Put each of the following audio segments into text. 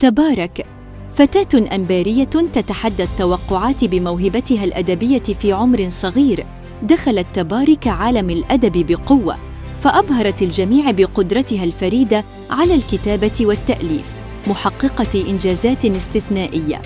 تبارك فتاة أنبارية تتحدى التوقعات بموهبتها الأدبية في عمر صغير. دخلت تبارك عالم الأدب بقوة، فأبهرت الجميع بقدرتها الفريدة على الكتابة والتأليف، محققة إنجازات استثنائية.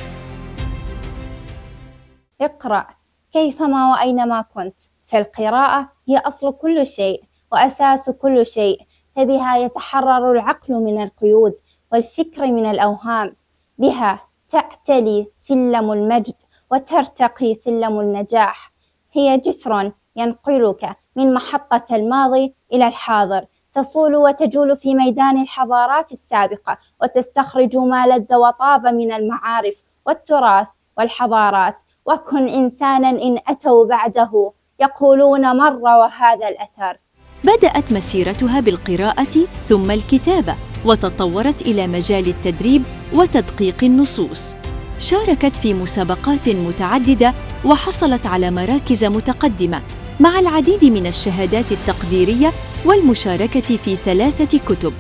اقرأ كيفما وأينما كنت، فالقراءة هي أصل كل شيء وأساس كل شيء، فبها يتحرر العقل من القيود والفكر من الأوهام، بها تعتلي سلم المجد وترتقي سلم النجاح. هي جسر ينقلك من محطة الماضي إلى الحاضر، تصول وتجول في ميدان الحضارات السابقة، وتستخرج ما لذ وطاب من المعارف والتراث والحضارات. وكن إنسانا إن أتوا بعده يقولون مر وهذا الأثر. بدأت مسيرتها بالقراءة ثم الكتابة، وتطورت إلى مجال التدريب وتدقيق النصوص. شاركت في مسابقات متعددة وحصلت على مراكز متقدمة، مع العديد من الشهادات التقديرية والمشاركة في 3 كتب.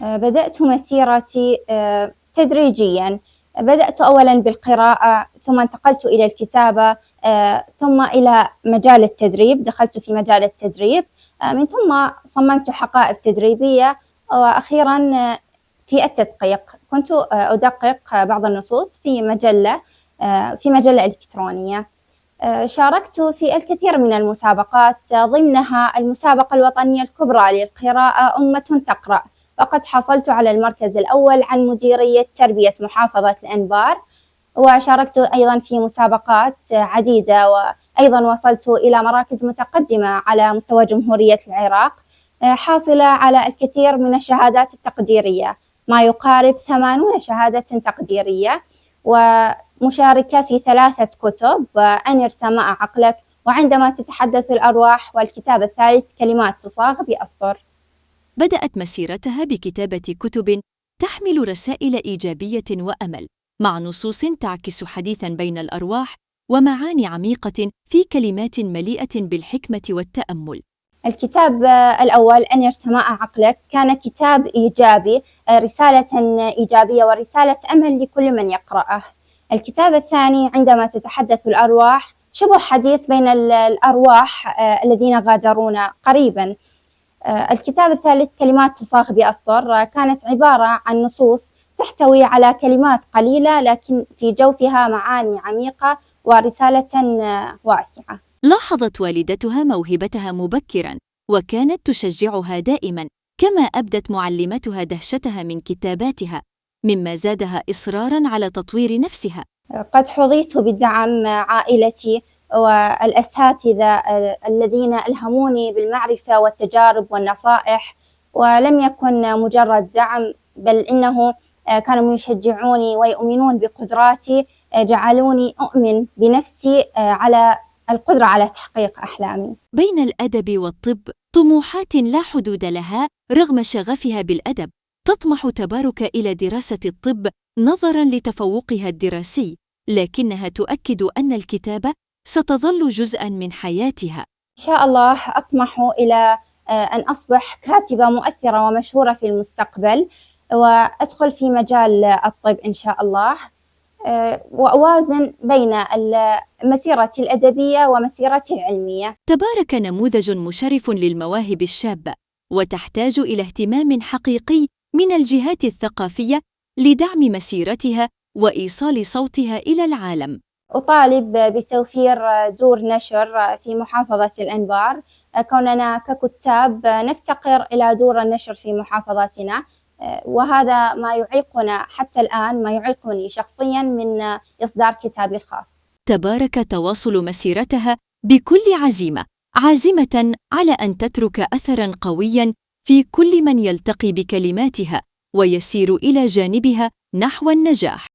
بدأت مسيرتي تدريجياً. بدأت أولاً بالقراءة، ثم انتقلت إلى الكتابة، ثم إلى مجال التدريب، دخلت في مجال التدريب، من ثم صممت حقائب تدريبية، وأخيراً في التدقيق. كنت أدقق بعض النصوص في مجلة إلكترونية. شاركت في الكثير من المسابقات، ضمنها المسابقة الوطنية الكبرى للقراءة أمة تقرأ، وقد حصلت على المركز الأول عن مديرية تربية محافظة الأنبار. وشاركت أيضا في مسابقات عديدة، وأيضا وصلت إلى مراكز متقدمة على مستوى جمهورية العراق، حاصلة على الكثير من الشهادات التقديرية، ما يقارب 80 شهادة تقديرية، ومشاركة في 3 كتب: أنر سماء عقلك، وعندما تتحدث الأرواح، والكتاب الثالث كلمات تصاغ بأسطر. بدأت مسيرتها بكتابة كتب تحمل رسائل إيجابية وأمل، مع نصوص تعكس حديثاً بين الأرواح ومعاني عميقة في كلمات مليئة بالحكمة والتأمل. الكتاب الأول أنر سماء عقلك كان كتاب إيجابي، رسالة إيجابية ورسالة أمل لكل من يقرأه. الكتاب الثاني عندما تتحدث الأرواح، شبه حديث بين الأرواح الذين غادرونا قريباً. الكتاب الثالث كلمات تصاغ بأسطر، كانت عبارة عن نصوص تحتوي على كلمات قليلة لكن في جوفها معاني عميقة ورسالة واسعة. لاحظت والدتها موهبتها مبكراً، وكانت تشجعها دائماً، كما أبدت معلمتها دهشتها من كتاباتها، مما زادها إصراراً على تطوير نفسها. قد حظيت بدعم عائلتي والأساتذة الذين ألهموني بالمعرفة والتجارب والنصائح، ولم يكن مجرد دعم، بل إنه كانوا يشجعوني ويؤمنون بقدراتي، جعلوني أؤمن بنفسي على القدرة على تحقيق أحلامي. بين الأدب والطب طموحات لا حدود لها رغم شغفها بالأدب. تطمح تبارك إلى دراسة الطب نظراً لتفوقها الدراسي، لكنها تؤكد أن الكتابة ستظل جزءاً من حياتها. إن شاء الله أطمح إلى أن أصبح كاتبة مؤثرة ومشهورة في المستقبل، وأدخل في مجال الطب إن شاء الله، وأوازن بين مسيرتي الأدبية ومسيرتي العلمية. تبارك نموذج مشرف للمواهب الشابة، وتحتاج إلى اهتمام حقيقي من الجهات الثقافية لدعم مسيرتها وإيصال صوتها إلى العالم. أطالب بتوفير دور نشر في محافظة الأنبار، كوننا ككتاب نفتقر إلى دور النشر في محافظتنا، وهذا ما يعيقنا حتى الآن، ما يعيقني شخصياً من إصدار كتابي الخاص. تبارك تواصل مسيرتها بكل عازمة على أن تترك أثراً قوياً في كل من يلتقي بكلماتها ويسير إلى جانبها نحو النجاح.